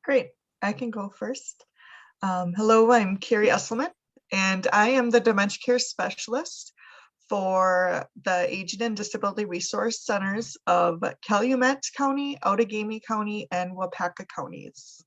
Great, I can go first. Hello, I'm Carrie Esselman, and I am the Dementia Care Specialist for the Aging and Disability Resource Centers of Calumet County, Outagamie County, and Waupaca counties.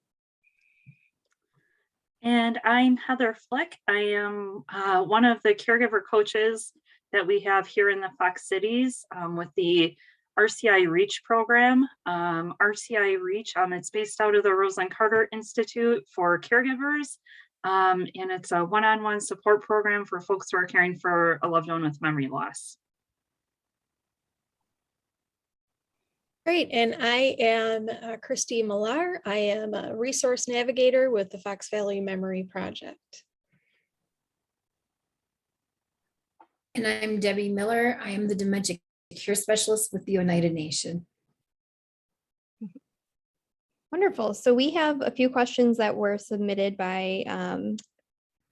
And I'm Heather Fleck. I am one of the caregiver coaches that we have here in the Fox Cities with the RCI REACH program. RCI REACH, it's based out of the Rosalind Carter Institute for Caregivers. And it's a one-on-one support program for folks who are caring for a loved one with memory loss. Great, and I am Kristy Millar. I am a resource navigator with the Fox Valley Memory Project. And I'm Debbie Millar. I am the Dementia Care Specialist with the Oneida Nation. Wonderful. So we have a few questions that were submitted by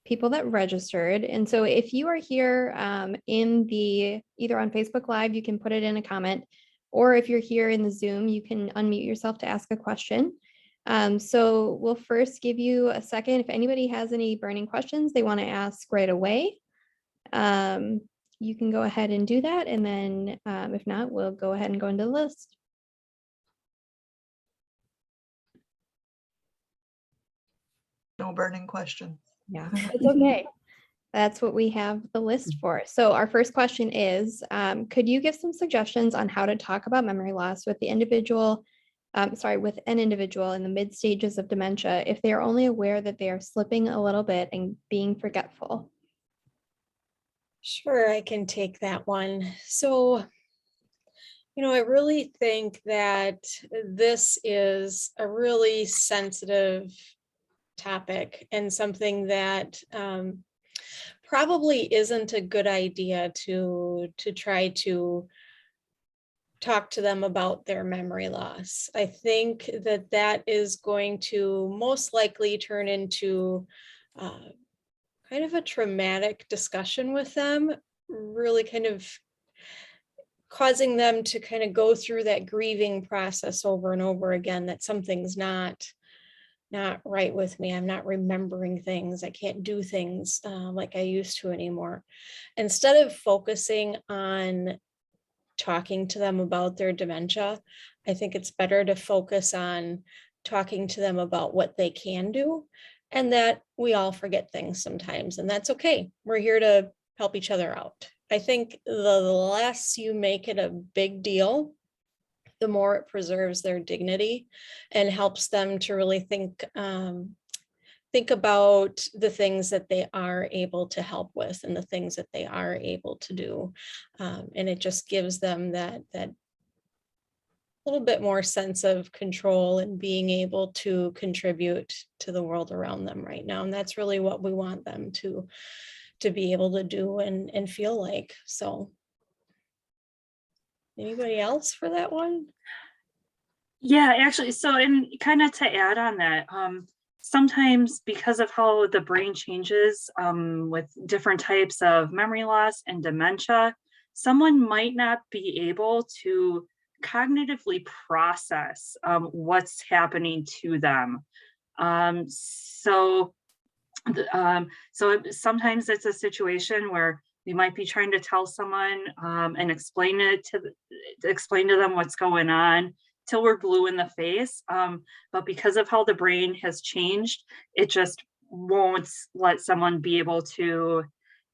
people that registered. And so if you are here either on Facebook Live, you can put it in a comment, or if you're here in the Zoom, you can unmute yourself to ask a question. So we'll first give you a second. If anybody has any burning questions they want to ask right away, you can go ahead and do that. And then if not, we'll go ahead and go into the list. No burning questions. Yeah, it's okay. That's what we have the list for. So our first question is, could you give some suggestions on how to talk about memory loss with the individual, with an individual in the mid stages of dementia if they are only aware that they are slipping a little bit and being forgetful? Sure, I can take that one. So, I really think that this is a really sensitive topic and something that probably isn't a good idea to try to talk to them about their memory loss. I think that is going to most likely turn into kind of a traumatic discussion with them, really kind of causing them to kind of go through that grieving process over and over again, that something's not right with me. I'm not remembering things. I can't do things like I used to anymore. Instead of focusing on talking to them about their dementia, I think it's better to focus on talking to them about what they can do, and that we all forget things sometimes, and that's okay. We're here to help each other out. I think the less you make it a big deal, the more it preserves their dignity and helps them to really think about the things that they are able to help with and the things that they are able to do. And it just gives them that little bit more sense of control and being able to contribute to the world around them right now. And that's really what we want them to be able to do and feel like. So anybody else for that one? Yeah, actually, so and kind of to add on that, sometimes because of how the brain changes with different types of memory loss and dementia, someone might not be able to cognitively process what's happening to them. So sometimes it's a situation where we might be trying to tell someone and explain to them what's going on till we're blue in the face. But because of how the brain has changed, it just won't let someone be able to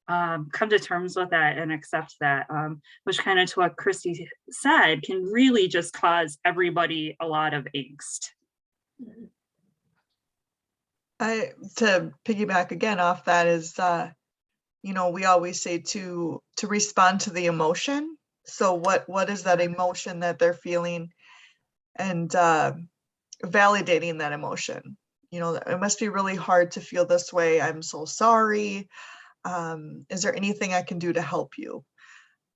come to terms with that and accept that, which kind of to what Kristy said, can really just cause everybody a lot of angst. To piggyback again off that is, we always say to respond to the emotion. So what is that emotion that they're feeling, and validating that emotion. It must be really hard to feel this way. I'm so sorry. Is there anything I can do to help you?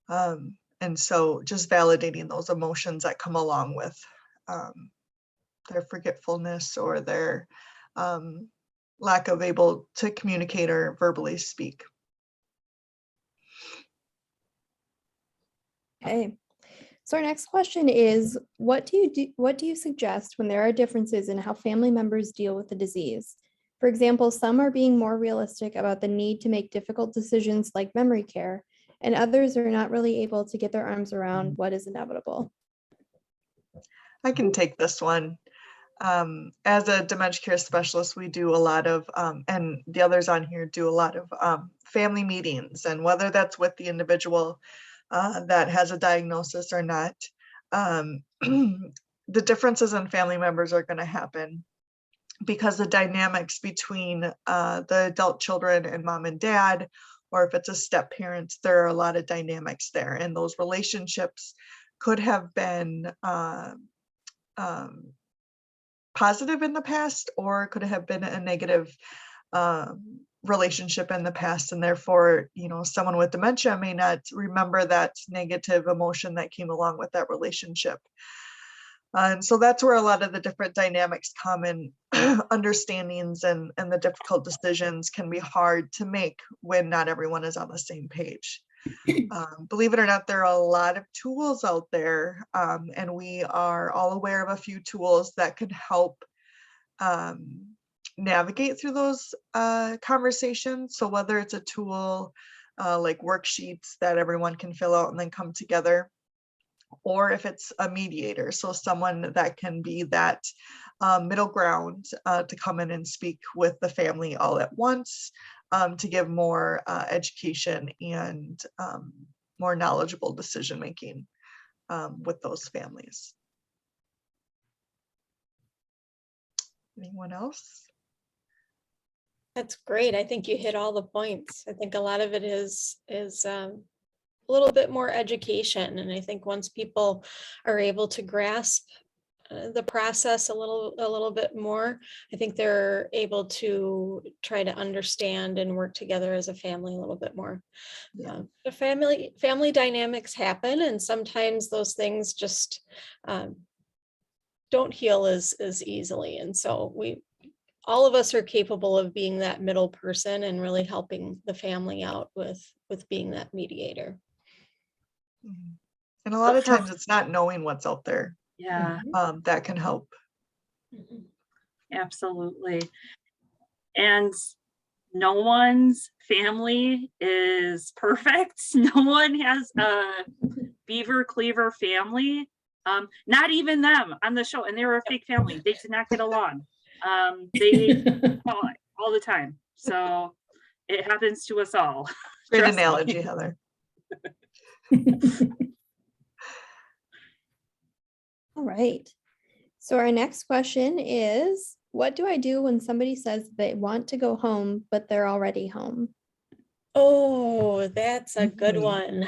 And so just validating those emotions that come along with their forgetfulness or their lack of able to communicate or verbally speak. Okay. So our next question is, what do you suggest when there are differences in how family members deal with the disease? For example, some are being more realistic about the need to make difficult decisions like memory care, and others are not really able to get their arms around what is inevitable. I can take this one. As a dementia care specialist, we do a lot of, and the others on here do a lot of family meetings, and whether that's with the individual that has a diagnosis or not, the differences in family members are going to happen because the dynamics between the adult children and mom and dad, or if it's a step parent, there are a lot of dynamics there, and those relationships could have been positive in the past, or could have been a negative relationship in the past, and therefore, you know, someone with dementia may not remember that negative emotion that came along with that relationship. And so that's where a lot of the different dynamics come in. Understandings and the difficult decisions can be hard to make when not everyone is on the same page. Believe it or not, there are a lot of tools out there, and we are all aware of a few tools that can help navigate through those conversations. So whether it's a tool like worksheets that everyone can fill out and then come together, or if it's a mediator, so someone that can be that middle ground to come in and speak with the family all at once, to give more education and more knowledgeable decision making with those families. Anyone else? That's great. I think you hit all the points. I think a lot of it is a little bit more education. And I think once people are able to grasp the process a little bit more, I think they're able to try to understand and work together as a family a little bit more. Yeah. The family dynamics happen, and sometimes those things just don't heal as easily. And so all of us are capable of being that middle person and really helping the family out with being that mediator. And a lot of For- times it's not knowing what's out there Yeah, that can help. absolutely. And no one's family is perfect. No one has a beaver cleaver family. Not even them on the show, and they were a fake family. They did not get along. They fought all the time. So it happens to us all. Great Trust me. analogy, Heather. All right. So our next question is, what do I do when somebody says they want to go home, but they're already home? Oh, that's a good Mhm. one.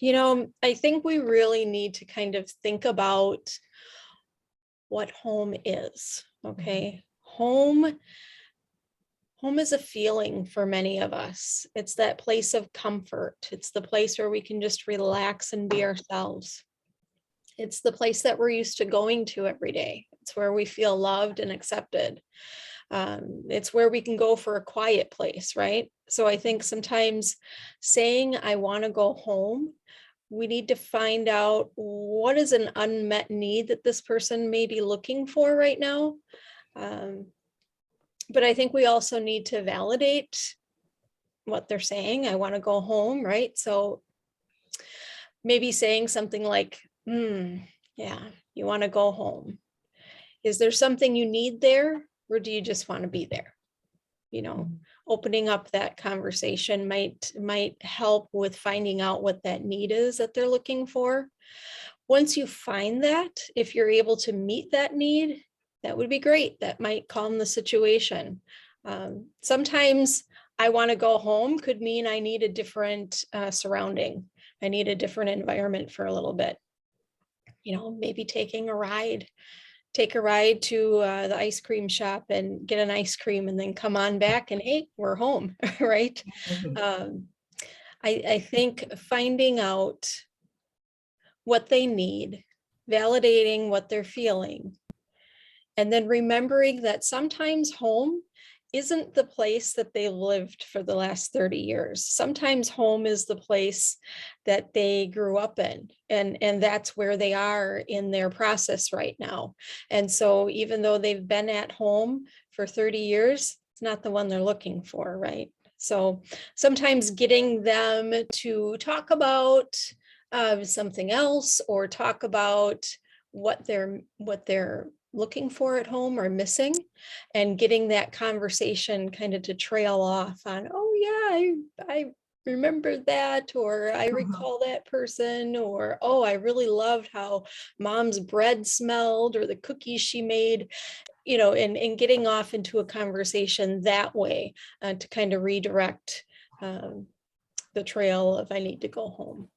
You know, I think we really need to kind of think about what home is. Okay. Home is a feeling for many of us. It's that place of comfort. It's the place where we can just relax and be ourselves. It's the place that we're used to going to every day. It's where we feel loved and accepted. It's where we can go for a quiet place, right? So I think sometimes saying I want to go home, we need to find out what is an unmet need that this person may be looking for right now. But I think we also need to validate what they're saying. I want to go home, right? So maybe saying something like, yeah, you want to go home. Is there something you need there, or do you just want to be there? You know, opening up that conversation might help with finding out what that need is that they're looking for. Once you find that, if you're able to meet that need, that would be great. That might calm the situation. Sometimes I want to go home could mean I need a different surrounding. I need a different environment for a little bit. You know, maybe take a ride to the ice cream shop and get an ice cream and then come on back and hey, we're home, right? Mhm. I think finding out what they need, validating what they're feeling, and then remembering that sometimes home isn't the place that they lived for the last 30 years. Sometimes home is the place that they grew up in, and that's where they are in their process right now. And so even though they've been at home for 30 years, it's not the one they're looking for, right? So sometimes getting them to talk about something else, or talk about what they're looking for at home or missing, and getting that conversation kind of to trail off on, oh yeah, I remember that, or I recall that person, or oh, I really loved how mom's bread smelled or the cookies she made, you know, and getting off into a conversation that way to kind of redirect the trail of I need to go home.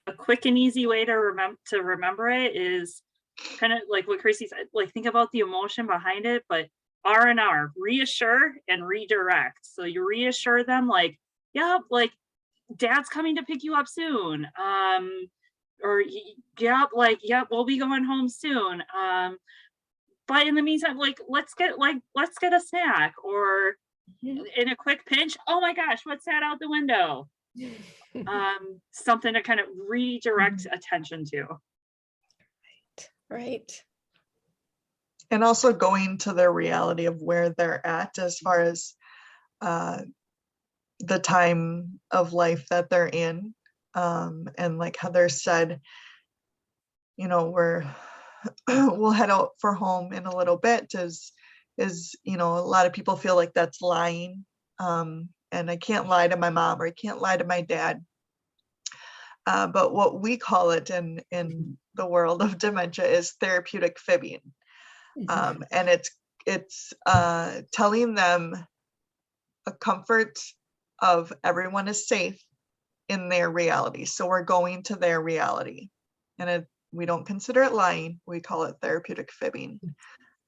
A quick and easy way to remember it is kind of like what Kristy said, like think about the emotion behind it, but R&R, reassure and redirect. So you reassure them like, yeah, like dad's coming to pick you up soon. Or yeah, like, yeah, we'll be going home soon. But in the meantime, like, let's get a snack, or in a quick pinch, oh my gosh, what's that out the window? Something to kind of redirect attention to. Right. And also going to their reality of where they're at as far as the time of life that they're in. And like Heather said, you know, we'll head out for home in a little bit, is, you know, a lot of people feel like that's lying. And I can't lie to my mom, or I can't lie to my dad. But what we call it in the world of dementia is therapeutic fibbing. And it's telling them a comfort of everyone is safe in their reality. So we're going to their reality, and we don't consider it lying. We call it therapeutic fibbing.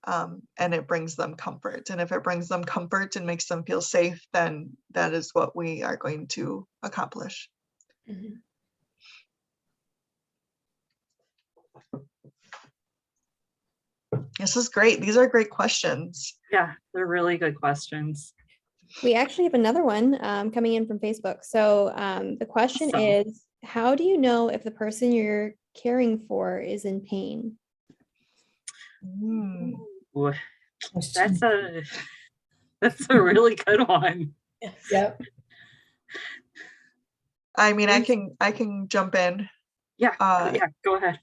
And it brings them comfort. And if it brings them comfort and makes them feel safe, then that is what we are going to accomplish. Mm-hmm. This is great. These are great questions. Yeah, they're really good questions. We actually have another one coming in from Facebook. So the question Awesome. is, how do you know if the person you're caring for is in pain? Mm. Ooh, that's a really good one. Yep. I mean, I can jump in. Yeah, Yeah, go ahead.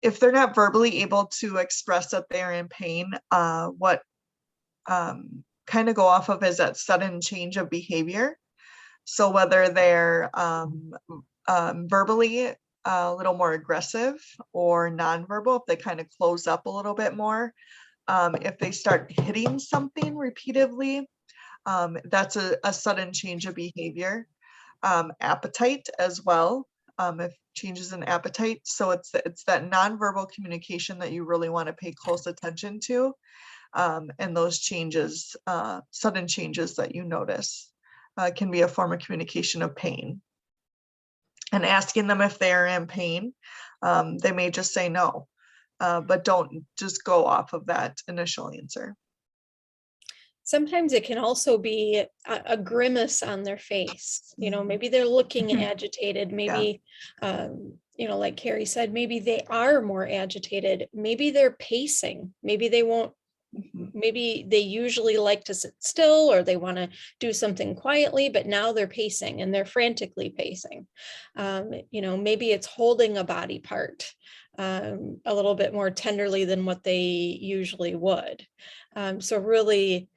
If they're not verbally able to express that they're in pain, what kind of go off of is that sudden change of behavior. So whether they're verbally a little more aggressive, or nonverbal, if they kind of close up a little bit more, if they start hitting something repeatedly, that's a sudden change of behavior. Appetite as well, if changes in appetite. So it's that nonverbal communication that you really want to pay close attention to, and those changes, sudden changes that you notice, can be a form of communication of pain. And asking them if they're in pain, they may just say no, but don't just go off of that initial answer. Sometimes it can also be a grimace on their face. You know, maybe they're looking agitated. Maybe, you know, like Carrie said, maybe they are more agitated. Maybe they're pacing. Maybe they won't. Maybe they usually like to sit still, or they want to do something quietly, but now they're pacing and they're frantically pacing. You know, maybe it's holding a body part a little bit more tenderly than what they usually would. So really,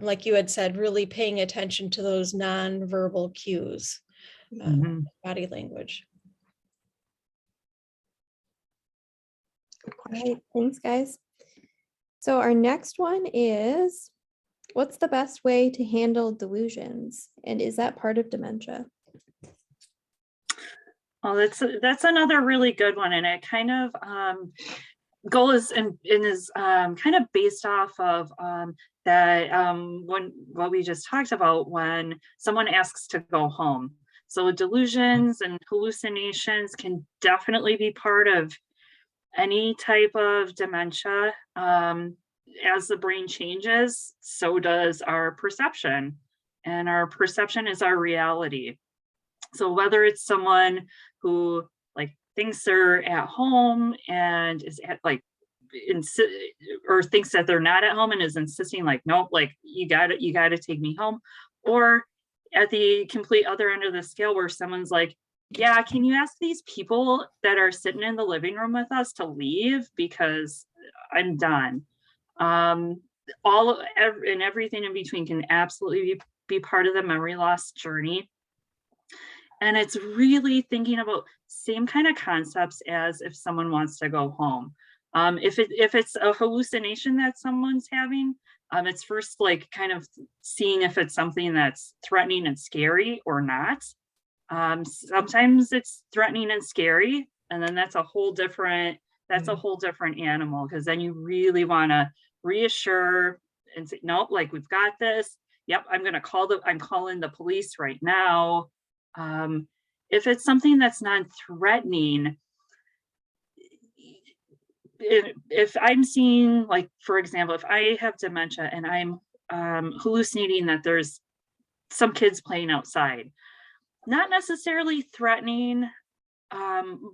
like you had said, really paying attention to those nonverbal cues, body language. Good All question. right, thanks, guys. So our next one is, what's the best way to handle delusions? And is that part of dementia? Oh, that's another really good one, and it kind of goal is and is kind of based off of that what we just talked about when someone asks to go home. So delusions and hallucinations can definitely be part of any type of dementia, as the brain changes, so does our perception. And our perception is our reality. So whether it's someone who like thinks they're at home and is at like or thinks that they're not at home and is insisting like, nope, like you gotta take me home, or at the complete other end of the scale where someone's like, yeah, can you ask these people that are sitting in the living room with us to leave because I'm done. And everything in between can absolutely be part of the memory loss journey. And it's really thinking about same kind of concepts as if someone wants to go home. If it's a hallucination that someone's having, it's first like kind of seeing if it's something that's threatening and scary or not. Sometimes it's threatening and scary, and then that's a whole different animal, because then you really want to reassure and say, nope, like we've got this. Yep, I'm calling the police right now. If it's something that's non-threatening, if I'm seeing, like, for example, if I have dementia and I'm hallucinating that there's some kids playing outside, not necessarily threatening,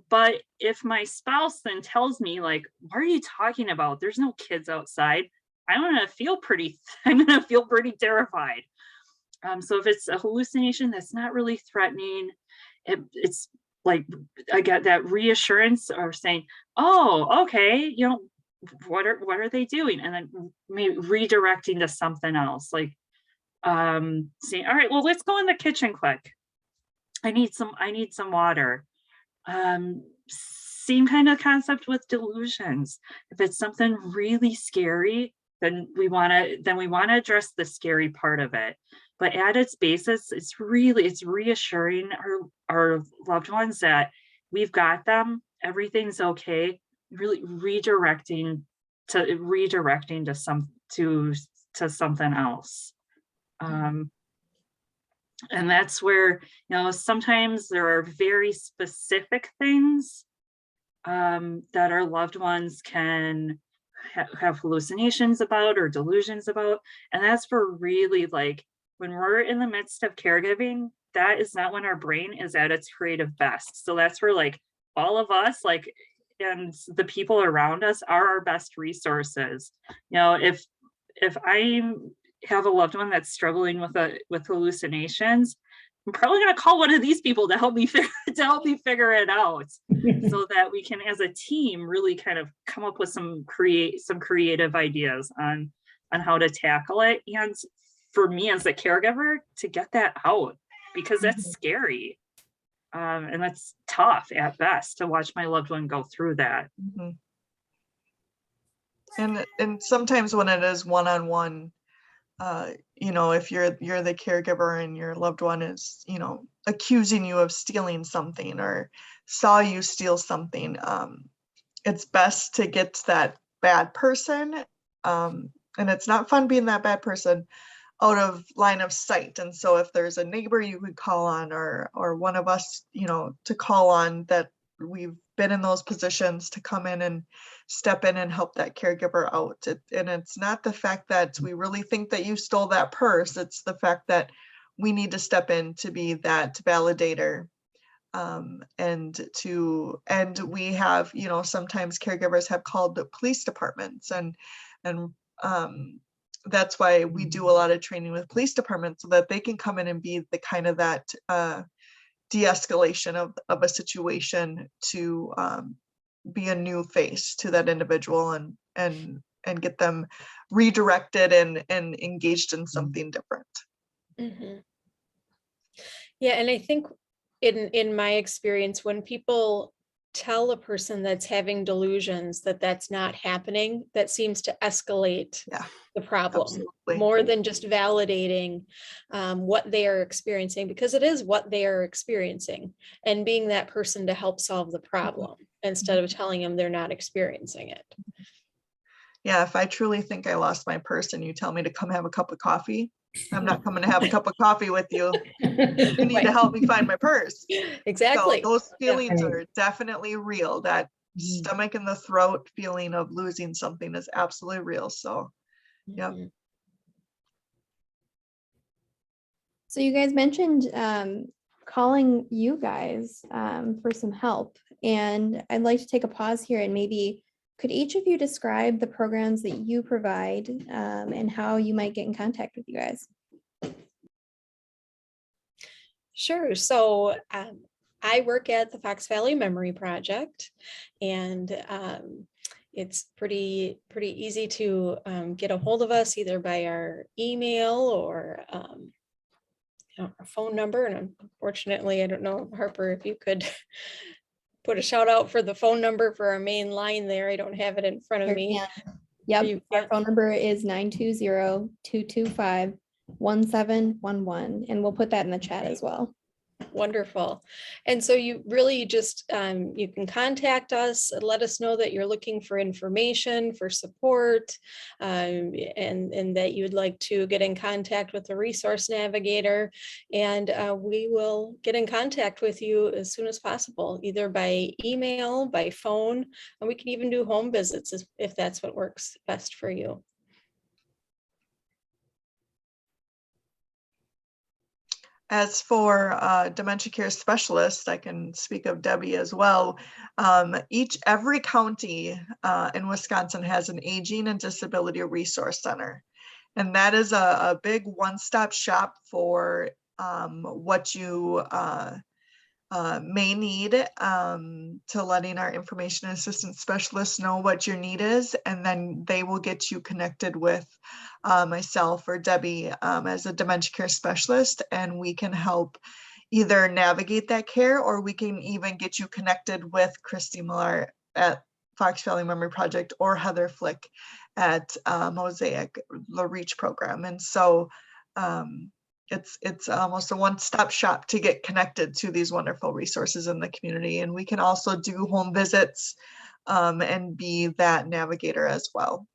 but if my spouse then tells me like, what are you talking about? There's no kids outside. I'm gonna feel pretty terrified. So if it's a hallucination that's not really threatening, it's like I get that reassurance or saying, oh, okay, what are they doing? And then maybe redirecting to something else, like saying, all right, well, let's go in the kitchen quick. I need some water. Same kind of concept with delusions. If it's something really scary, then we want to address the scary part of it. But at its basis, it's reassuring our loved ones that we've got them, everything's okay. Really redirecting to something else. And that's where, sometimes there are very specific things that our loved ones can have hallucinations about or delusions about. And that's for really, like, when we're in the midst of caregiving, that is not when our brain is at its creative best. So that's where, like, all of us, like, and the people around us are our best resources. If I have a loved one that's struggling with hallucinations, I'm probably going to call one of these people to help me figure it out, so that we can, as a team, really kind of come up with some creative ideas on how to tackle it. And for me as a caregiver, to get that out, because that's scary. And that's tough at best to watch my loved one go through that. And sometimes when it is one-on-one, if you're the caregiver and your loved one is, accusing you of stealing something or saw you steal something, it's best to get to that bad person. And it's not fun being that bad person out of line of sight. And so if there's a neighbor you could call on, or one of us, to call on, that we've been in those positions, to come in and step in and help that caregiver out. And it's not the fact that we really think that you stole that purse. It's the fact that we need to step in to be that validator. And we have, sometimes caregivers have called the police departments, and that's why we do a lot of training with police departments, so that they can come in and be the kind of that de-escalation of a situation, to be a new face to that individual and get them redirected and engaged in something different. Yeah, and I think in my experience, when people tell a person that's having delusions that that's not happening, that seems to escalate the problem. Absolutely. More than just validating what they are experiencing, because it is what they are experiencing, and being that person to help solve the problem instead of telling them they're not experiencing it. Yeah, if I truly think I lost my purse and you tell me to come have a cup of coffee, I'm not coming to have a cup of coffee with you. You need to help me find my purse. Exactly. So those feelings are definitely real. That stomach in the throat feeling of losing something is absolutely real. So, yep. Mhm. So you guys mentioned calling you guys for some help, and I'd like to take a pause here and maybe could each of you describe the programs that you provide and how you might get in contact with you guys? Sure. So I work at the Fox Valley Memory Project, and it's pretty easy to get a hold of us either by our email or our phone number. And unfortunately, I don't know, Harper, if you could put a shout out for the phone number for our main line there. I don't have it in front of Sure me. can. Yep, You our can. phone number is 920-225-1711, and we'll put that in the chat as well. Wonderful. And so you really just, you can contact us, let us know that you're looking for information, for support, and that you would like to get in contact with the resource navigator. And we will get in contact with you as soon as possible, either by email, by phone, and we can even do home visits if that's what works best for you. As for dementia care specialists, I can speak of Debbie as well. Every county in Wisconsin has an aging and disability resource center. And that is a big one-stop shop for what you may need, to letting our information assistance specialists know what your need is, and then they will get you connected with myself or Debbie as a dementia care specialist, and we can help either navigate that care, or we can even get you connected with Kristy Millar at Fox Valley Memory Project or Heather Flick at Mosaic, the REACH program. And so it's almost a one-stop shop to get connected to these wonderful resources in the community. And we can also do home visits and be that navigator as well.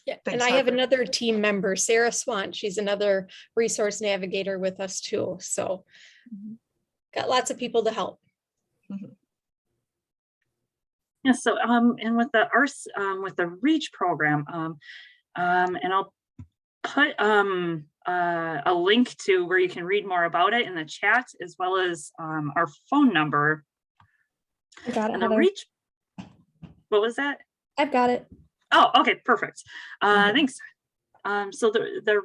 Yeah, Thanks, and I have Harper. another team member, Sarah Swan. She's another resource navigator with us too. So got lots of people to help. Yeah, so and with the REACH program, and I'll put a link to where you can read more about it in the chat, as well as our phone number. I got it, And the Heather. REACH, what was that? I've got it. Oh, okay, perfect. Thanks. So the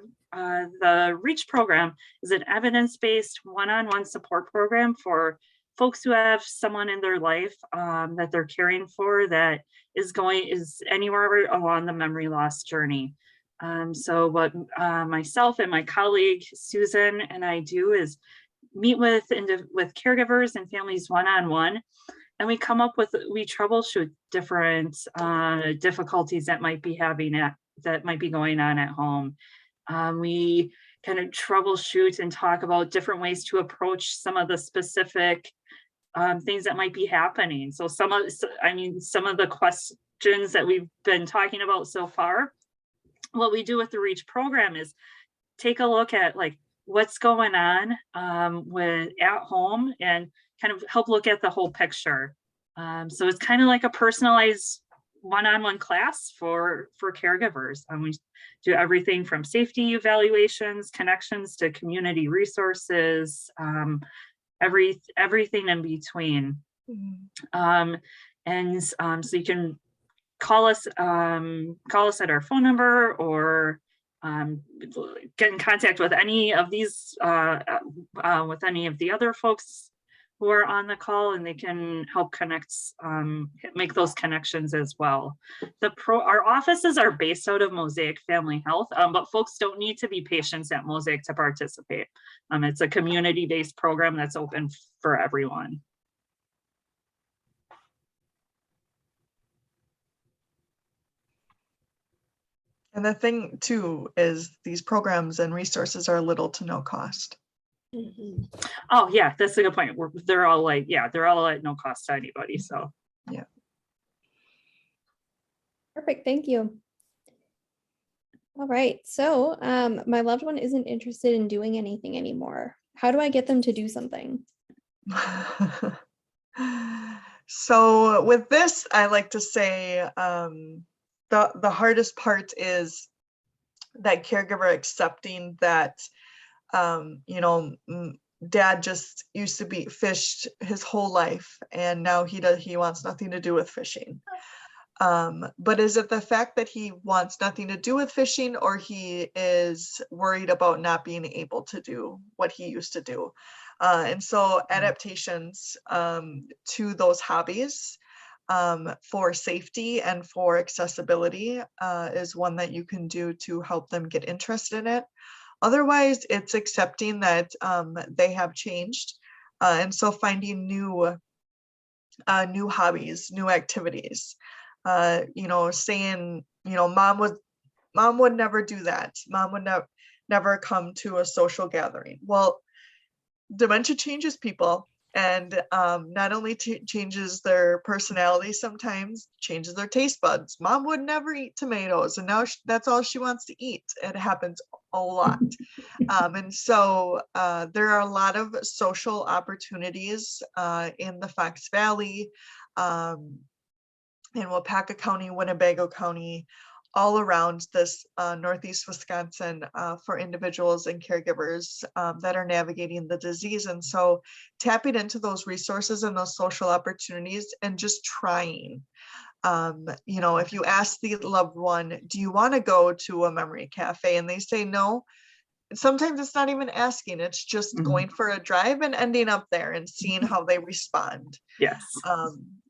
REACH program is an evidence-based one-on-one support program for folks who have someone in their life that they're caring for that is anywhere along the memory loss journey. So what myself and my colleague Susan and I do is meet with caregivers and families one-on-one, and we troubleshoot different difficulties that might be going on at home. We kind of troubleshoot and talk about different ways to approach some of the specific things that might be happening. So some of the questions that we've been talking about so far, what we do with the REACH program is take a look at like what's going on at home and kind of help look at the whole picture. So it's kind of like a personalized one-on-one class for caregivers. We do everything from safety evaluations, connections to community resources, everything in between. So you can call us at our phone number, or get in contact with any of these with any of the other folks who are on the call, and they can help make those connections as well. Our offices are based out of Mosaic Family Health, but folks don't need to be patients at Mosaic to participate. It's a community-based program that's open for everyone. And the thing too is these programs and resources are little to no cost. Oh yeah, that's a good point. They're all at no cost to anybody. So yeah. Perfect, thank you. All right, so my loved one isn't interested in doing anything anymore. How do I get them to do something? So with this, I like to say the hardest part is that caregiver accepting that dad just used to be fished his whole life, and now he wants nothing to do with fishing. But is it the fact that he wants nothing to do with fishing, or he is worried about not being able to do what he used to do? And so adaptations to those hobbies for safety and for accessibility is one that you can do to help them get interested in it. Otherwise, it's accepting that they have changed. And so finding new hobbies, new activities, saying, mom would never do that. Mom would never come to a social gathering. Well, dementia changes people, and not only changes their personality, sometimes changes their taste buds. Mom would never eat tomatoes, and now that's all she wants to eat. It happens a lot. And so there are a lot of social opportunities in the Fox Valley, in Waupaca County, Winnebago County, all around this Northeast Wisconsin for individuals and caregivers that are navigating the disease. And so tapping into those resources and those social opportunities and just trying. If you ask the loved one, do you want to go to a memory cafe? And they say no. Sometimes it's not even asking, it's just going for a drive and ending up there and seeing how they respond. Yes.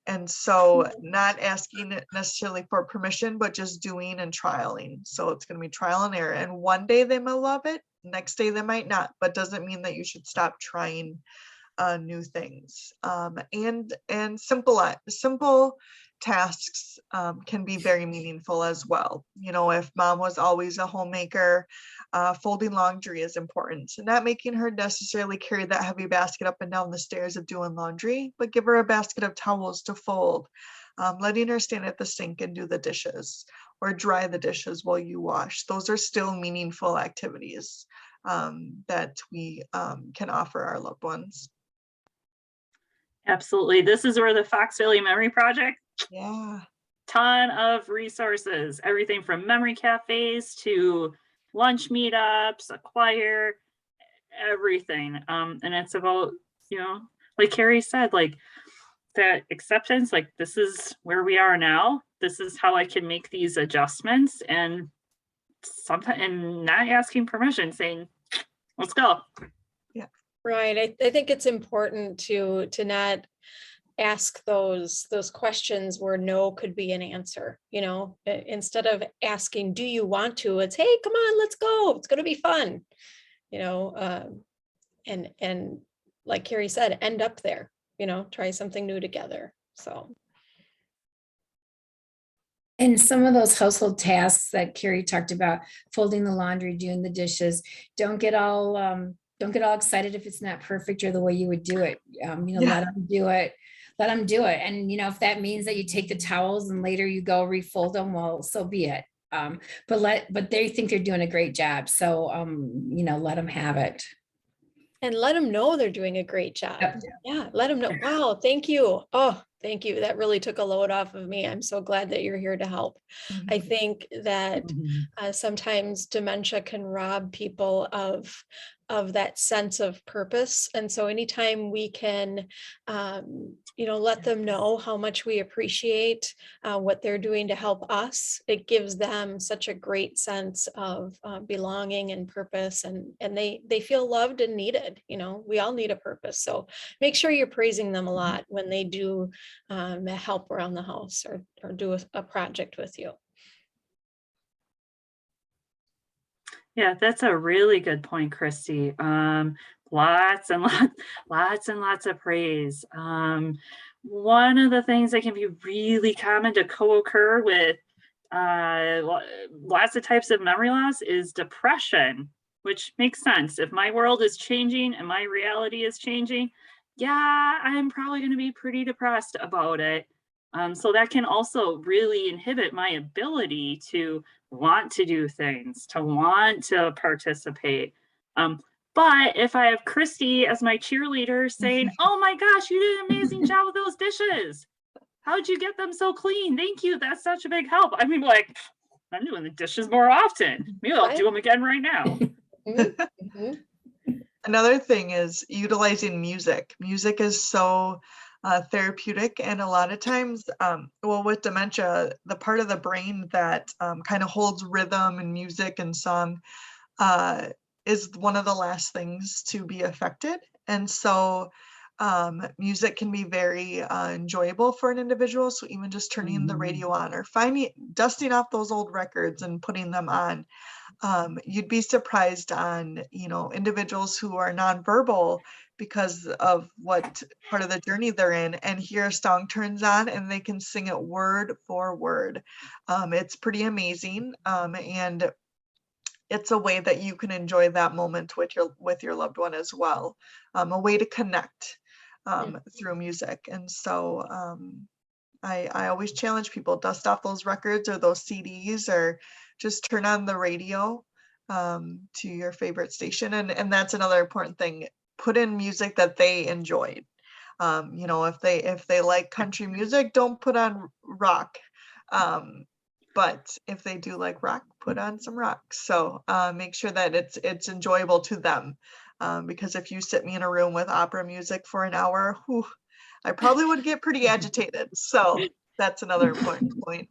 And so not asking necessarily for permission, but just doing and trialing. So it's going to be trial and error. And one day they might love it, next day they might not, but doesn't mean that you should stop trying new things. And simple tasks can be very meaningful as well. If mom was always a homemaker, folding laundry is important. So not making her necessarily carry that heavy basket up and down the stairs of doing laundry, but give her a basket of towels to fold, letting her stand at the sink and do the dishes or dry the dishes while you wash. Those are still meaningful activities that we can offer our loved ones. Absolutely. This is where the Fox Valley Memory Project, Yeah. ton of resources, everything from memory cafes to lunch meetups, a choir, everything. And it's about, like Carrie said, like that acceptance, like this is where we are now. This is how I can make these adjustments, and sometimes, and not asking permission, saying, let's go. Right. I think it's important to not ask those questions where no could be an answer. Instead of asking, do you want to, it's, hey, come on, let's go, it's going to be fun. And like Carrie said, end up there, try something new together. So. And some of those household tasks that Carrie talked about, folding the laundry, doing the dishes, don't get all excited if it's not perfect or the way you would do it. Let them do it. Let them do it. And, if that means that you take the towels and later you go refold them, well, so be it. But they think they're doing a great job. So, let them have it. And let them know they're doing a great job. Yep. Yeah, let them know. Wow, thank you. Oh, thank you. That really took a load off of me. I'm so glad that you're here to help. I think that sometimes dementia can rob people of that sense of purpose. And so anytime we can, let them know how much we appreciate what they're doing to help us, it gives them such a great sense of belonging and purpose, and they feel loved and needed. We all need a purpose. So make sure you're praising them a lot when they do help around the house or do a project with you. Yeah, that's a really good point, Kristy. Lots and lots of praise. One of the things that can be really common to co-occur with lots of types of memory loss is depression, which makes sense. If my world is changing and my reality is changing, yeah, I'm probably going to be pretty depressed about it. So that can also really inhibit my ability to want to do things, to want to participate. But if I have Kristy as my cheerleader saying, oh my gosh, you did an amazing job with those dishes. How'd you get them so clean? Thank you. That's such a big help. I mean, like, I'm doing the dishes more often. Maybe I'll do them again right now. Another thing is utilizing music. Music is so therapeutic, and a lot of times, well, with dementia, the part of the brain that kind of holds rhythm and music and song is one of the last things to be affected. And so music can be very enjoyable for an individual. So even just turning the radio on or dusting off those old records and putting them on, you'd be surprised on, individuals who are nonverbal because of what part of the journey they're in, and hear a song turns on and they can sing it word for word. It's pretty amazing. And it's a way that you can enjoy that moment with your loved one as well. A way to connect through music. And so I always challenge people, dust off those records or those CDs, or just turn on the radio to your favorite station. And that's another important thing. Put in music that they enjoyed. If they like country music, don't put on rock. But if they do like rock, put on some rock. So make sure that it's enjoyable to them. Because if you sit me in a room with opera music for an hour, I probably would get pretty agitated. So that's another important point.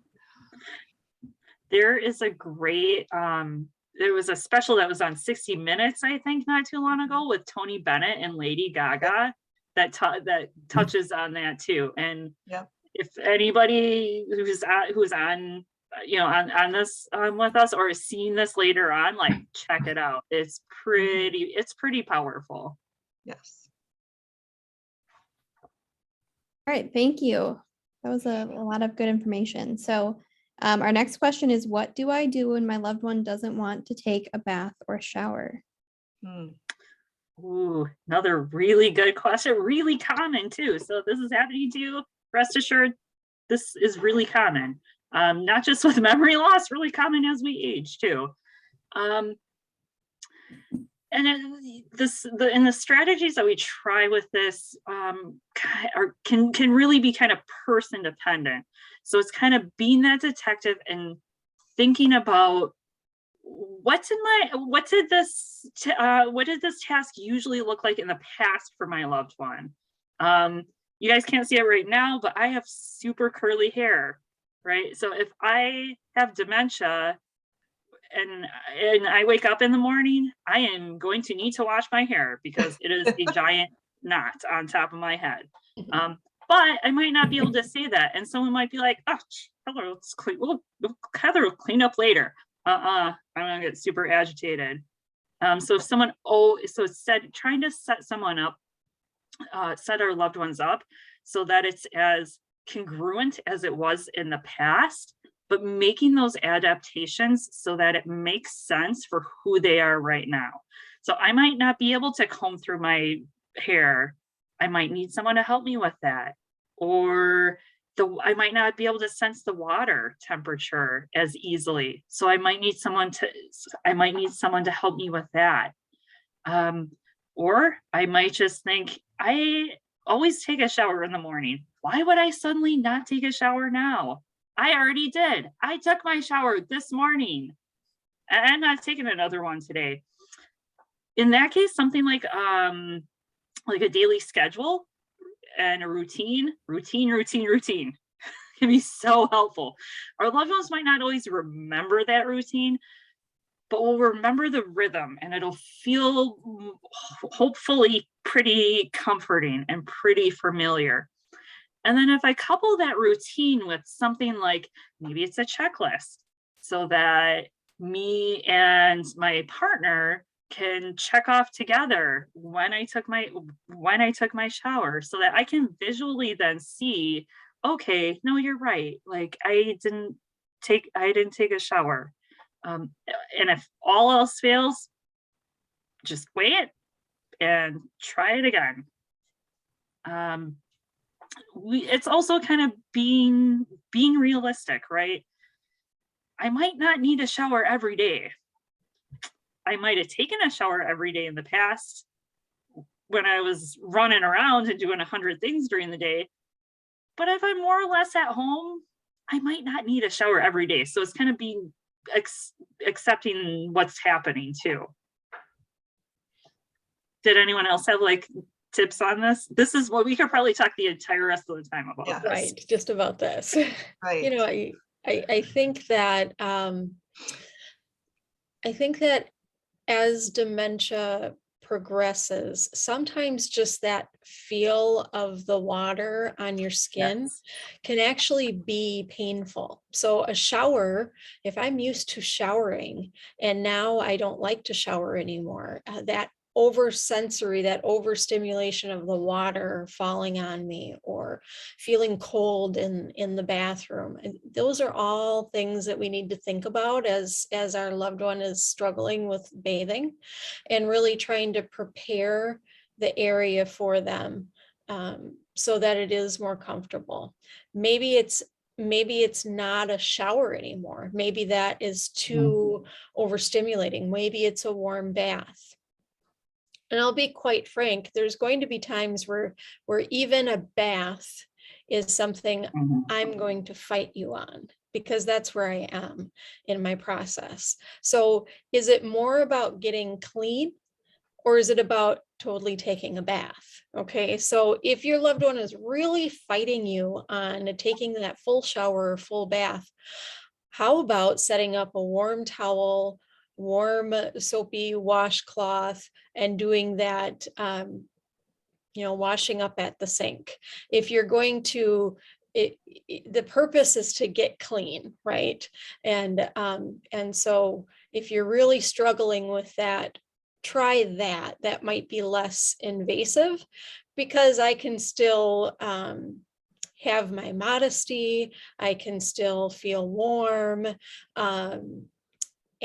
There is a great, there was a special that was on 60 Minutes, I think, not too long ago, with Tony Bennett and Lady Gaga that touches on that too. And if anybody who's on on this with us, or is seeing this later on, like, check it out. It's pretty powerful. Yes. All right, thank you. That was a lot of good information. So our next question is, what do I do when my loved one doesn't want to take a bath or shower? Ooh, another really good question, really common too. So if this is happening to you, rest assured, this is really common. Not just with memory loss, really common as we age too. And the strategies that we try with this can really be kind of person dependent. So it's kind of being that detective and thinking about what did this task usually look like in the past for my loved one. You guys can't see it right now, but I have super curly hair. Right. So if I have dementia and I wake up in the morning, I am going to need to wash my hair because it is a giant knot on top of my head. But I might not be able to say that. And someone might be like, oh, Heather, Heather will clean up later. I'm going to get super agitated. So if someone, trying to set someone up, set our loved ones up so that it's as congruent as it was in the past, but making those adaptations so that it makes sense for who they are right now. So I might not be able to comb through my hair. I might need someone to help me with that. Or I might not be able to sense the water temperature as easily. So I might need someone to help me with that. Or I might just think, I always take a shower in the morning. Why would I suddenly not take a shower now? I already did. I took my shower this morning. I'm not taking another one today. In that case, something like a daily schedule and a routine can be so helpful. Our loved ones might not always remember that routine, but we'll remember the rhythm, and it'll feel hopefully pretty comforting and pretty familiar. And then if I couple that routine with something like, maybe it's a checklist, so that me and my partner can check off together when I took my shower, so that I can visually then see, okay, no, you're right. Like, I didn't take a shower. And if all else fails, just wait and try it again. It's also kind of being realistic, right? I might not need a shower every day. I might have taken a shower every day in the past when I was running around and doing 100 things during the day. But if I'm more or less at home, I might not need a shower every day. So it's kind of being accepting what's happening too. Did anyone else have like tips on this? This is what we could probably talk the entire rest of the time about. Yeah. This. Right, just about this. Right. You know, I think that as dementia progresses, sometimes just that feel of the water on your skin Yes. can actually be painful. So a shower, if I'm used to showering and now I don't like to shower anymore, that oversensory, that overstimulation of the water falling on me or feeling cold in the bathroom, and those are all things that we need to think about as our loved one is struggling with bathing, and really trying to prepare the area for them so that it is more comfortable. Maybe it's not a shower anymore. Maybe that is too overstimulating. Maybe it's a warm bath. And I'll be quite frank, there's going to be times where even a bath is something I'm going to fight you on, because that's where I am in my process. So is it more about getting clean, or is it about totally taking a bath? Okay, so if your loved one is really fighting you on taking that full shower or full bath, how about setting up a warm towel, warm soapy washcloth, and doing that, washing up at the sink? If you're going to, the purpose is to get clean, right? And so if you're really struggling with that, try that. That might be less invasive, because I can still have my modesty, I can still feel warm,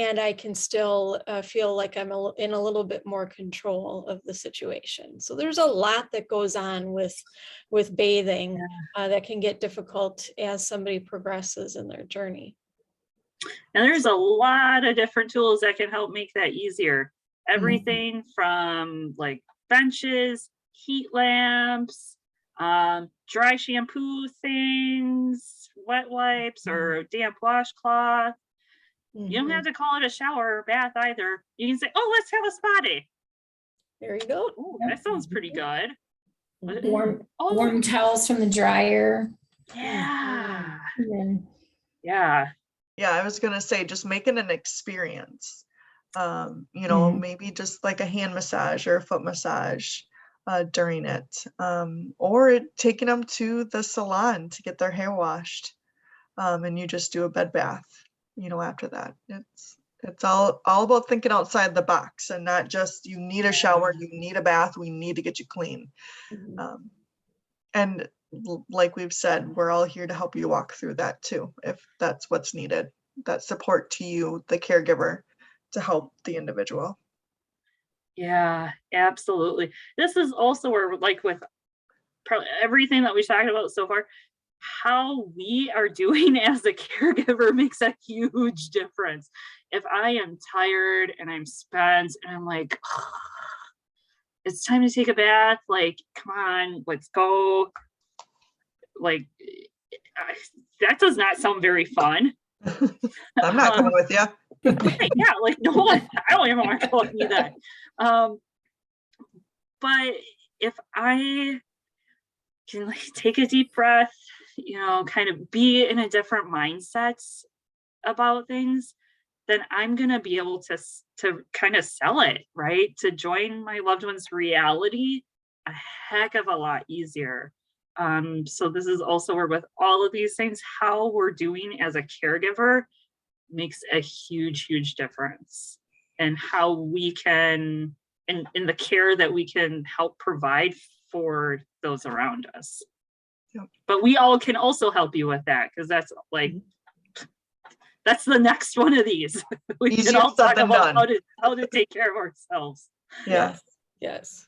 and I can still feel like I'm in a little bit more control of the situation. So there's a lot that goes on with bathing that can get difficult as somebody progresses in their journey. And there's a lot of different tools that can help make that easier. Everything from like benches, heat lamps, dry shampoo things, wet wipes, or damp washcloth. You don't have to call it a shower or bath either. You can say, oh, let's have a spa day. There you go. Ooh, that sounds pretty good. Warm towels from the dryer. Yeah. Yeah, I was gonna say, just make it an experience. Maybe just like a hand massage or a foot massage during it, or taking them to the salon to get their hair washed, and you just do a bed bath. After that, it's all about thinking outside the box, and not just you need a shower, you need a bath, we need to get you clean. And like we've said, we're all here to help you walk through that too, if that's what's needed, that support to you, the caregiver, to help the individual. Yeah, absolutely. This is also where, like, with probably everything that we talked about so far, how we are doing as a caregiver makes a huge difference. If I am tired and I'm spent and I'm like, oh, it's time to take a bath, like, come on, let's go. Like, that does not sound very fun. I'm not coming with you. Right, yeah, like, no one, I don't even want to go with me then. But if I can, like, take a deep breath, kind of be in a different mindset about things, then I'm going to be able to kind of sell it, right? To join my loved one's reality a heck of a lot easier. So this is also where, with all of these things, how we're doing as a caregiver makes a huge, huge difference. And how we can, in the care that we can help provide for those around us. Yep. But we all can also help you with that, because that's like, that's the next one of these. We can all talk about how to take care of ourselves. Yeah. Yes.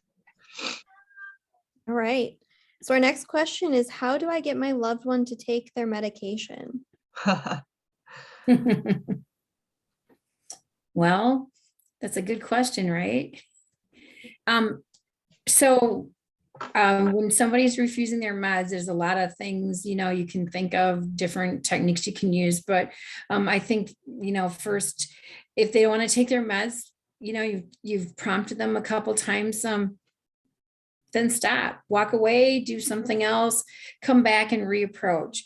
All right. So our next question is, how do I get my loved one to take their medication? Well, That's a good question, right? So when somebody's refusing their meds, there's a lot of things, you can think of different techniques you can use. But I think, first, if they want to take their meds, you've prompted them a couple times, then stop, walk away, do something else, come back and reapproach.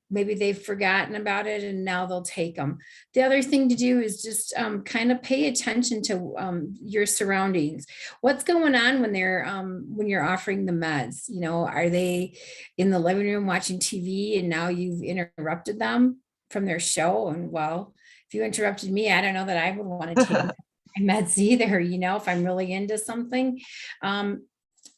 Maybe they've forgotten about it and now they'll take them. The other thing to do is just kind of pay attention to your surroundings. What's going on when you're offering the meds? Are they in the living room watching TV and now you've interrupted them from their show? And well, if you interrupted me, I don't know that I would want to take meds either, if I'm really into something.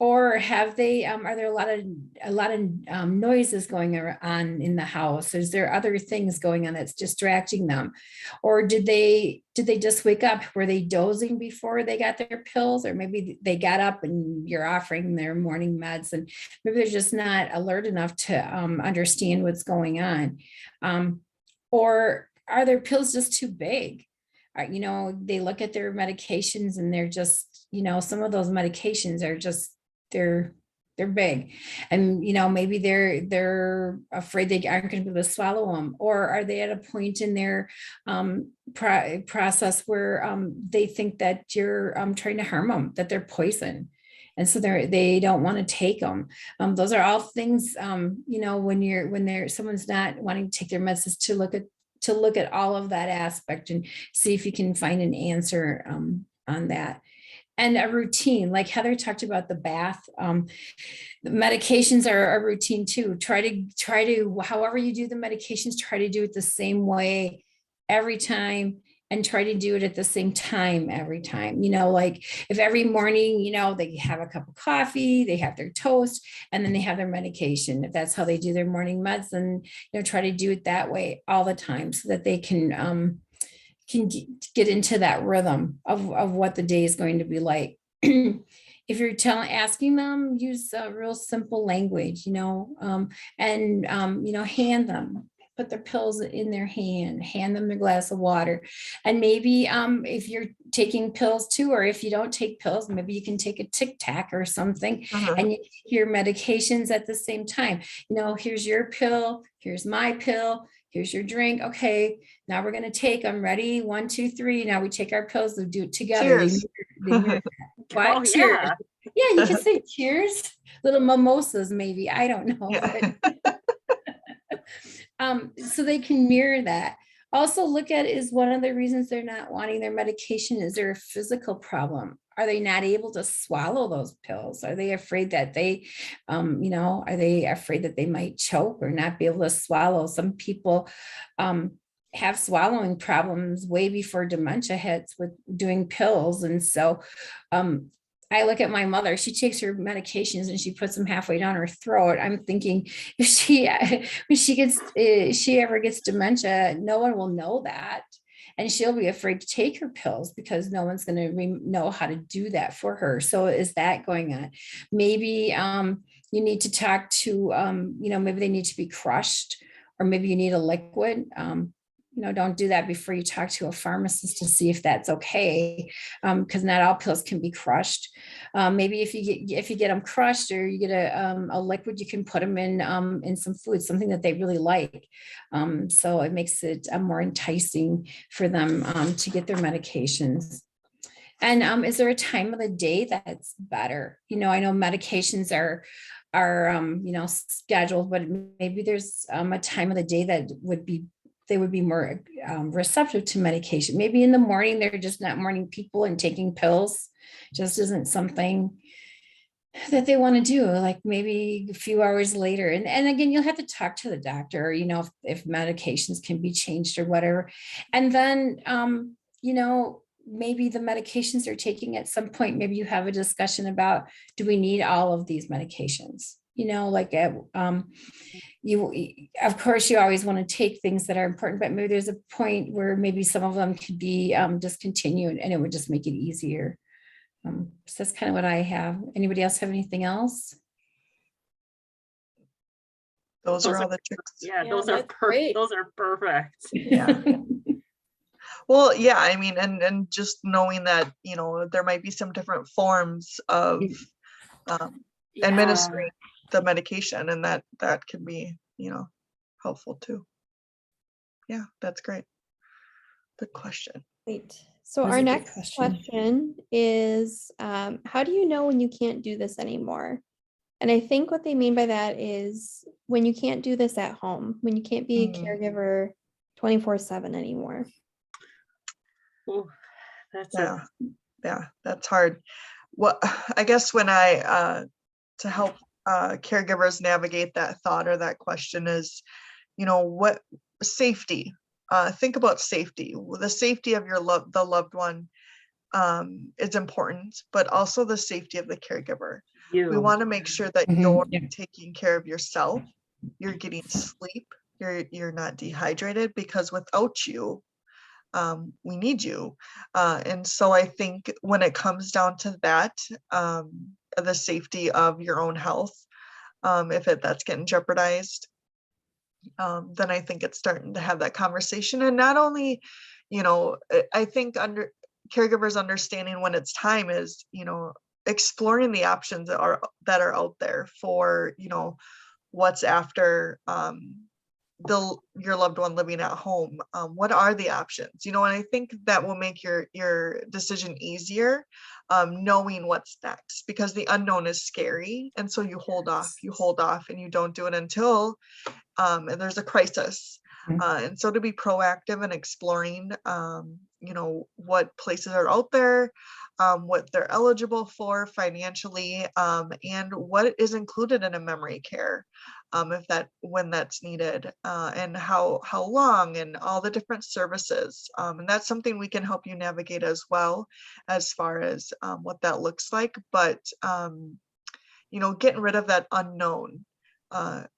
Or have they, are there a lot of noises going on in the house? Is there other things going on that's distracting them? Or did they just wake up? Were they dozing before they got their pills? Or maybe they got up and you're offering their morning meds and maybe they're just not alert enough to understand what's going on. Or are their pills just too big? They look at their medications and they're just, some of those medications are just, they're big. And, maybe they're afraid they aren't going to be able to swallow them. Or are they at a point in their process where they think that you're trying to harm them, that they're poison? And so they don't want to take them. Those are all things, when someone's not wanting to take their meds, to look at all of that aspect and see if you can find an answer on that. And a routine, like Heather talked about the bath. The medications are a routine too. Try to, however you do the medications, try to do it the same way every time and try to do it at the same time every time. Like if every morning, they have a cup of coffee, they have their toast, and then they have their medication. If that's how they do their morning meds, then try to do it that way all the time so that they can get into that rhythm of what the day is going to be like. If you're asking them, use real simple language, and hand them. Put their pills in their hand them a glass of water. And maybe if you're taking pills too, or if you don't take pills, maybe you can take a Tic Tac or something and you take your medications at the same time. Here's your pill, here's my pill, here's your drink. Okay, now we're going to take them. Ready? 1, 2, 3. Now we take our pills, we do it together. Cheers. What? Oh, Cheers. yeah. Yeah, you can say cheers. Little mimosas, maybe. I don't know. Yeah. So they can mirror that. Also look at, is one of the reasons they're not wanting their medication, is there a physical problem? Are they not able to swallow those pills? Are they afraid that are they afraid that they might choke or not be able to swallow? Some people have swallowing problems way before dementia hits with doing pills. And so I look at my mother, she takes her medications and she puts them halfway down her throat. I'm thinking if she ever gets dementia, no one will know that. And she'll be afraid to take her pills because no one's going to know how to do that for her. So is that going on? Maybe you need to talk to, maybe they need to be crushed, or maybe you need a liquid. Don't do that before you talk to a pharmacist to see if that's okay, because not all pills can be crushed. Maybe if you get them crushed, or you get a liquid, you can put them in some food, something that they really like. So it makes it more enticing for them to get their medications. And is there a time of the day that's better? I know medications are scheduled, but maybe there's a time of the day that they would be more receptive to medication. Maybe in the morning, they're just not morning people and taking pills just isn't something that they want to do, like maybe a few hours later. And again, you'll have to talk to the doctor, if medications can be changed or whatever. And then, maybe the medications they're taking at some point, maybe you have a discussion about, do we need all of these medications? Of course, you always want to take things that are important, but maybe there's a point where maybe some of them could be discontinued, and it would just make it easier. So that's kind of what I have. Anybody else have anything else? Those are all the tricks. Yeah, Yeah, those are that's great. those are perfect. Yeah. Well, yeah, I mean, and just knowing that, there might be some different forms of Yeah. administering the medication, and that can be, helpful too. Yeah, that's great. Good question. Great. So That's our a good next question. question is, how do you know when you can't do this anymore? And I think what they mean by that is when you can't do this at home, when you can't be a caregiver 24/7 anymore. Ooh, that's Yeah, that's hard. What I guess when to help caregivers navigate that thought or that question is, what safety. Think about safety. The safety of the loved one is important, but also the safety of the caregiver. We you. want to make sure that Mhm, you're yeah. taking care of yourself, you're getting sleep, you're not dehydrated, because without you, we need you. And so I think when it comes down to that, the safety of your own health, if that's getting jeopardized, then I think it's starting to have that conversation. And not only, I think caregivers understanding when it's time is, exploring the options that are out there for, what's after your loved one living at home. What are the options? And I think that will make your decision easier, knowing what's next, because the unknown is scary. And so you hold off, and you don't do it until and there's a crisis. And so to be proactive and exploring, what places are out there, what they're eligible for financially, and what is included in a memory care, when that's needed, and how long, and all the different services. And that's something we can help you navigate as well, as far as what that looks like. But getting rid of that unknown.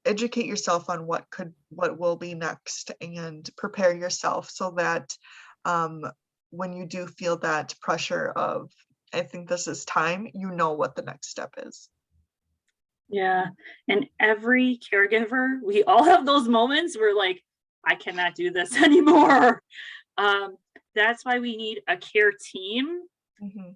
Educate yourself on what will be next, and prepare yourself so that when you do feel that pressure of, I think this is time, what the next step is. Yeah. And every caregiver, we all have those moments where like, I cannot do this anymore. That's why we need a care team,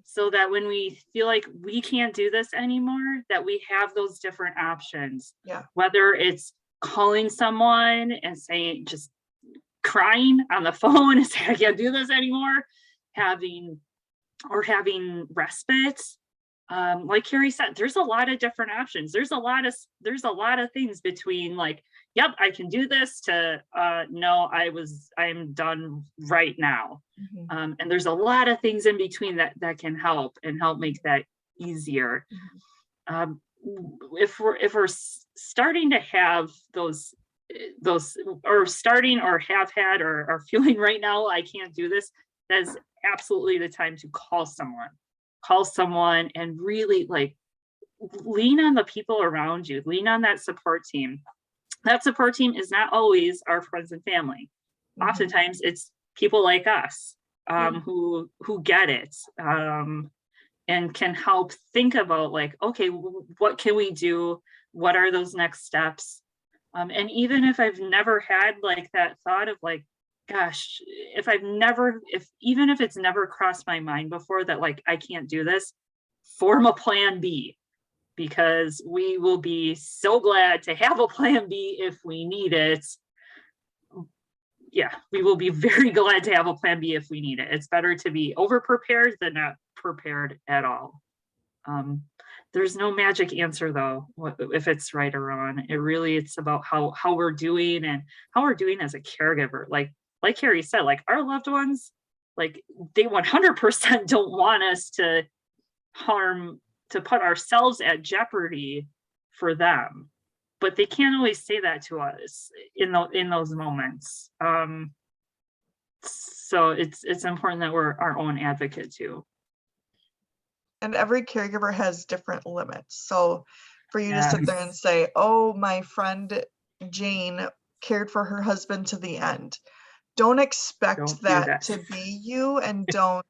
so that when we feel like we can't do this anymore, that we have those different options. Yeah. Whether it's calling someone and saying, just crying on the phone and saying, I can't do this anymore, having respite. Like Carrie said, there's a lot of different options. There's a lot of things between like, yep, I can do this, to no, I'm done right now. And there's a lot of things in between that can help make that easier. If we're starting to have those, or starting, or have had, or are feeling right now, I can't do this, that's absolutely the time to call someone and really like lean on the people around you, lean on that support team. That support team is not always our friends and family. Oftentimes it's people like us, who get it, and can help think about like, okay, what can we do? What are those next steps? And even if I've never had like that thought of like, gosh, even if it's never crossed my mind before that like I can't do this, form a plan B, because we will be so glad to have a plan B if we need it. Yeah, we will be very glad to have a plan B if we need it. It's better to be over prepared than not prepared at all. There's no magic answer though, if it's right or wrong. It's about how we're doing, and how we're doing as a caregiver. Like Carrie said, like our loved ones, like they 100% don't want us to put ourselves at jeopardy for them, but they can't always say that to us in those moments. So it's important that we're our own advocate too. And every caregiver has different limits. So for you to sit there and say, oh, my friend Jane cared for her husband to the end. Don't expect that to be you, and don't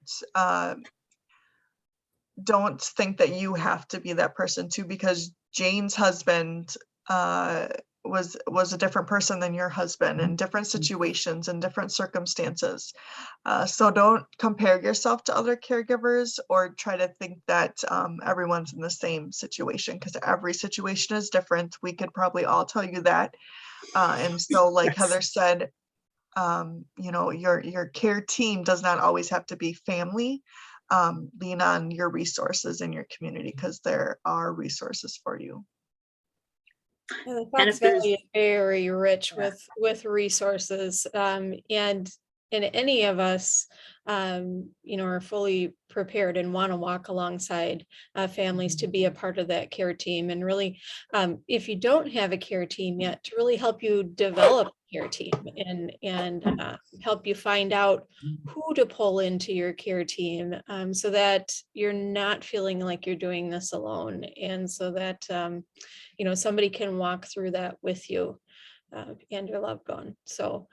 think that you have to be that person too, because Jane's husband was a different person than your husband in different situations and different circumstances. So don't compare yourself to other caregivers or try to think that everyone's in the same situation, because every situation is different. We could probably all tell you that. And so like Yes. Heather said, you know, your care team does not always have to be family. Lean on your resources in your community, because there are resources for you. Yeah, the And Fox if there's- Valley is very rich Yeah. with resources, and any of us, you know, are fully prepared and want to walk alongside families to be a part of that care team. And really, if you don't have a care team yet, to really help you develop a care team and help you find out who to pull into your care team, so that you're not feeling like you're doing this alone, and so that you know, somebody can walk through that with you and your loved one. So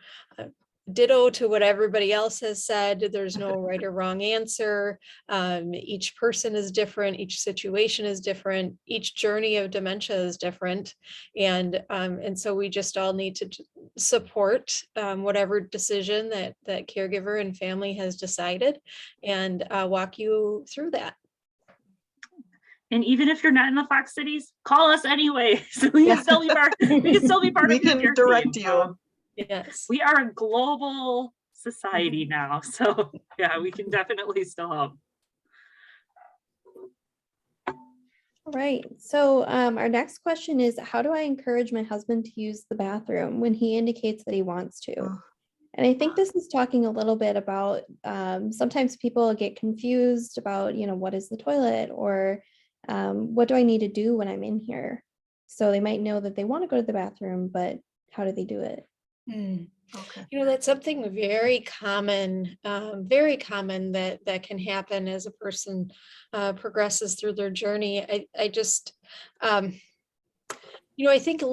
ditto to what everybody else has said. There's no right or wrong answer. Each person is different. Each situation is different. Each journey of dementia is different. And so we just all need to support whatever decision that caregiver and family has decided, and walk you through that. And even if you're not in the Fox Cities, call us anyway. So we can still be part. We can still be part We of your can care direct team. you. Yes. We are a global society now, so yeah, we can definitely still help. All right. So our next question is, how do I encourage my husband to use the bathroom when he indicates that he wants to? Oh. And I think this is talking a little bit about sometimes people get confused about, you know, what is the toilet, or what do I need to do when I'm in here? So they might know that they want to go to the bathroom, but how do they do it? Okay. You know, that's something very common that can happen as a person progresses through their journey. I just, you know, I think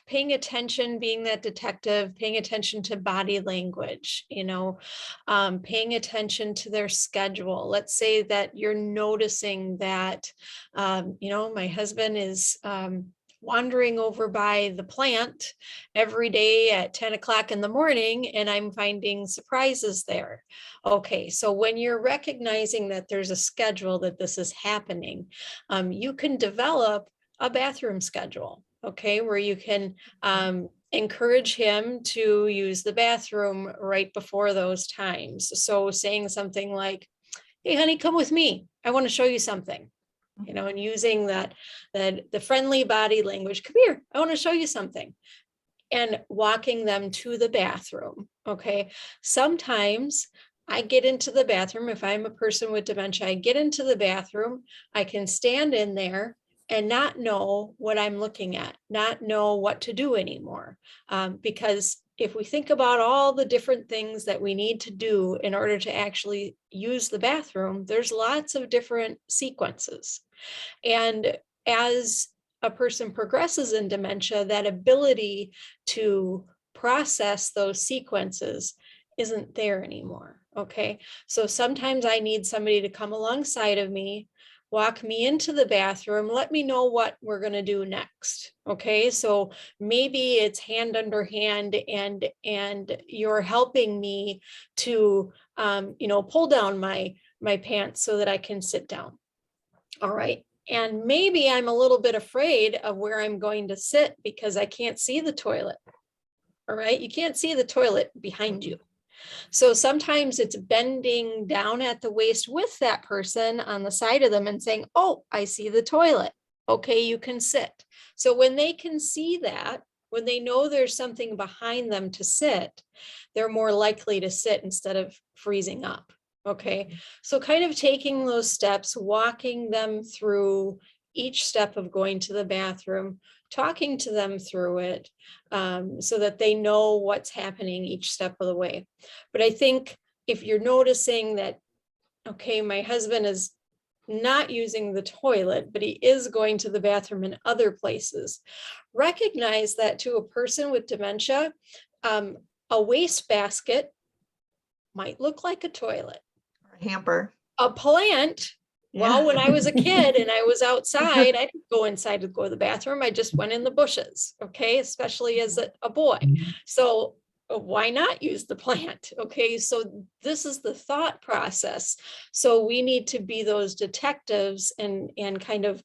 paying attention, being that detective, paying attention to body language, you know, paying attention to their schedule. Let's say that you're noticing that, you know, my husband is wandering over by the plant every day at 10 o'clock in the morning, and I'm finding surprises there. Okay, so when you're recognizing that there's a schedule that this is happening, you can develop a bathroom schedule, okay, where you can encourage him to use the bathroom right before those times. So saying something like, "Hey, honey, come with me. I want to show you something." You know, and using that the friendly body language, "Come here, I want to show you something," and walking them to the bathroom. Okay. Sometimes I get into the bathroom. If I'm a person with dementia, I get into the bathroom, I can stand in there and not know what I'm looking at, not know what to do anymore. Because if we think about all the different things that we need to do in order to actually use the bathroom, there's lots of different sequences. And as a person progresses in dementia, that ability to process those sequences isn't there anymore. Okay. So sometimes I need somebody to come alongside of me, walk me into the bathroom, let me know what we're going to do next. Okay. So maybe it's hand under hand, and you're helping me to, you know, pull down my pants so that I can sit down. All right. And maybe I'm a little bit afraid of where I'm going to sit because I can't see the toilet. All right. You can't see the toilet behind you. So sometimes it's bending down at the waist with that person on the side of them and saying, "Oh, I see the toilet. Okay, you can sit." So when they can see that, when they know there's something behind them to sit, they're more likely to sit instead of freezing up. Okay, so kind of taking those steps, walking them through each step of going to the bathroom, talking to them through it, so that they know what's happening each step of the way. But I think if you're noticing that, okay, my husband is not using the toilet, but he is going to the bathroom in other places, recognize that to a person with dementia, a wastebasket might look like a toilet. Hamper. A plant Well, when I was a kid and I was outside, I didn't go inside to go to the bathroom. I just went in the bushes. Okay. Especially as a boy. So why not use the plant? Okay. So this is the thought process. So we need to be those detectives and kind of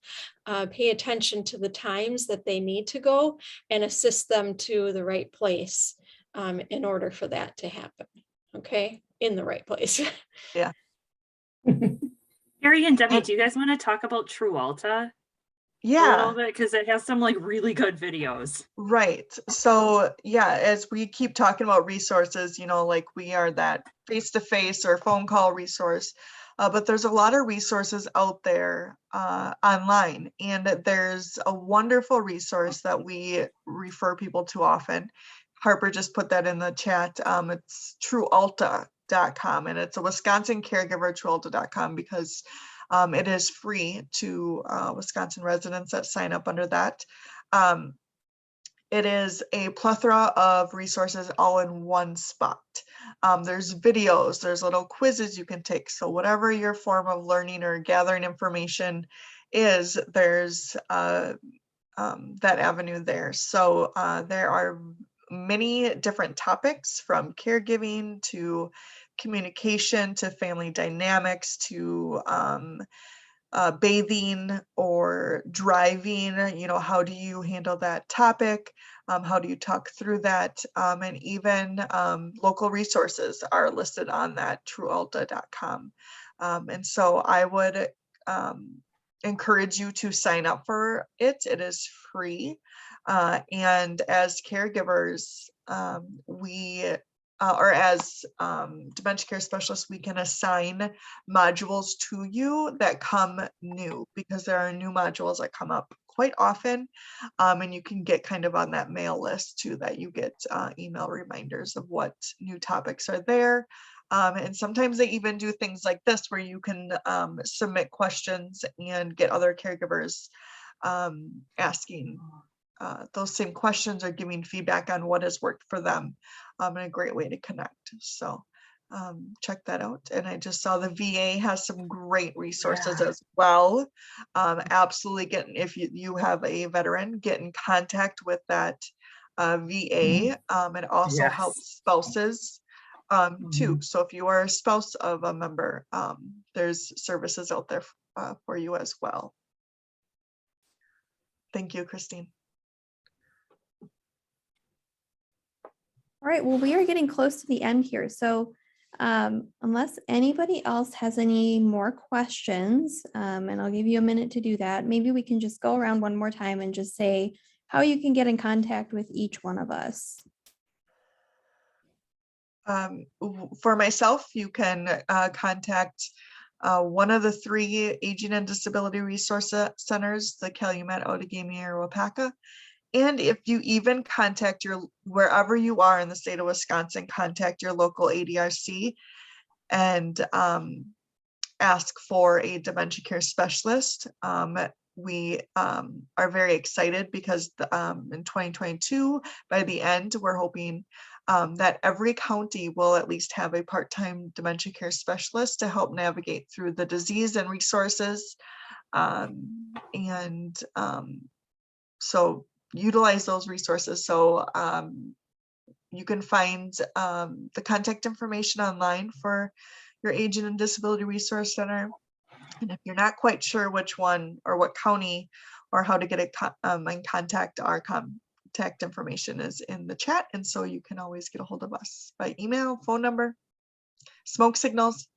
pay attention to the times that they need to go and assist them to the right place in order for that to happen. Okay. In the right place. Yeah. Carrie and Debbie, do you guys want to talk about Trualta a Yeah. little bit? Because it has some like really good videos. Right. So yeah, as we keep talking about resources, like we are that face-to-face or phone call resource, but there's a lot of resources out there online, and there's a wonderful resource that we refer people to often. Harper just put that in the chat. It's trualta.com, and it's a Wisconsin caregiver, trualta.com, because it is free to Wisconsin residents that sign up under that. It is a plethora of resources all in one spot. There's videos, there's little quizzes you can take. So whatever your form of learning or gathering information is, there's that avenue there. So there are many different topics, from caregiving to communication to family dynamics to bathing or driving. How do you handle that topic? How do you talk through that? And even local resources are listed on that trualta.com. And so I would encourage you to sign up for it. It is free. And as caregivers, or as dementia care specialists, we can assign modules to you that come new, because there are new modules that come up quite often. And you can get kind of on that mail list too, that you get email reminders of what new topics are there. And sometimes they even do things like this, where you can submit questions and get other caregivers asking those same questions or giving feedback on what has worked for them, and a great way to connect. So check that out. And I just saw the VA has some great resources as well. Absolutely if you have a veteran, get in contact with that VA. It also helps spouses too. So if you are a spouse of a member, there's services out there for you as well. Thank you, Christine. All right, well, we are getting close to the end here. So unless anybody else has any more questions, and I'll give you a minute to do that, maybe we can just go around one more time and just say how you can get in contact with each one of us. For myself, you can contact one of the 3 Aging and Disability Resource Centers, the Calumet, Outagamie, or Waupaca. And if you even contact wherever you are in the state of Wisconsin, contact your local ADRC and ask for a dementia care specialist. We are very excited because in 2022, by the end, we're hoping that every county will at least have a part-time dementia care specialist to help navigate through the disease and resources. So utilize those resources. So you can find the contact information online for your Aging and Disability Resource Center. And if you're not quite sure which one or what county or how to get in contact, our contact information is in the chat. And so you can always get a hold of us by email, phone number, smoke signals.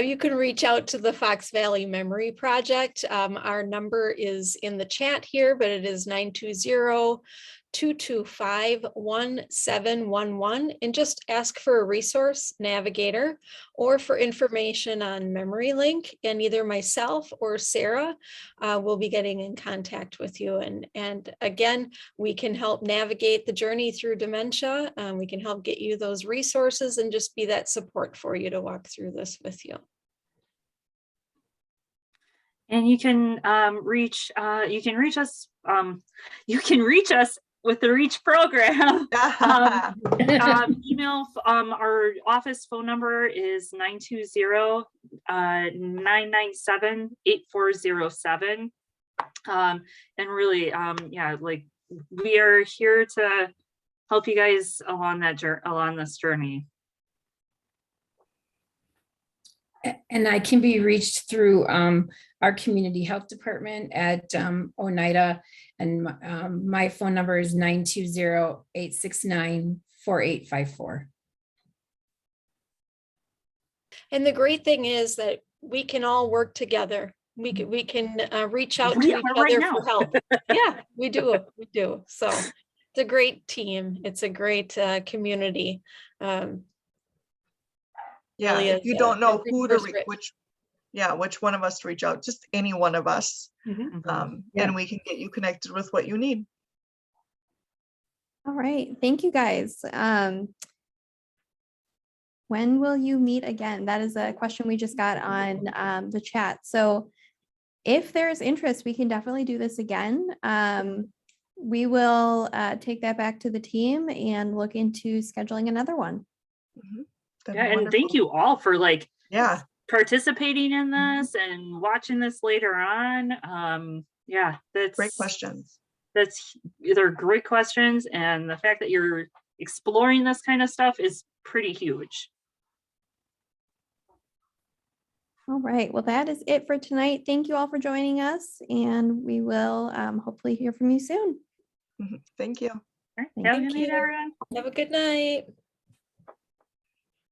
You can reach out to the Fox Valley Memory Project. Our number is in the chat here, but it is 920-225-1711, and just ask for a resource navigator or for information on Memory Link, and either myself or Sarah will be getting in contact with you. And again, we can help navigate the journey through dementia. We can help get you those resources and just be that support for you to walk through this with you. And you can reach us with the REACH program. Email, our office phone number is 920-997-8407. And really, yeah, like we are here to help you guys along this journey. And I can be reached through our community health department at Oneida, and my phone number is 920-869-4854. And the great thing is that we can all work together. We can reach out to We each are right other now. for help. Yeah, we do. We do. So it's a great team. It's a great community. Yeah, really if is, you don't know a who to resource reach, which one of us to reach out, just any one of us. Mhm. Yeah. And we can get you connected with what you need. All right, thank you guys. When will you meet again? That is a question we just got on the chat. So if there's interest, we can definitely do this again. We will take that back to the team and look into scheduling another one. That'd Yeah, be and wonderful. thank you all for like Yeah, participating in this and watching this later on. Yeah, great questions. They're great questions, and the fact that you're exploring this kind of stuff is pretty huge. All right, well, that is it for tonight. Thank you all for joining us, and we will hopefully hear from you soon. Thank you. All right, Thank have a good you. night, everyone. Have a good night.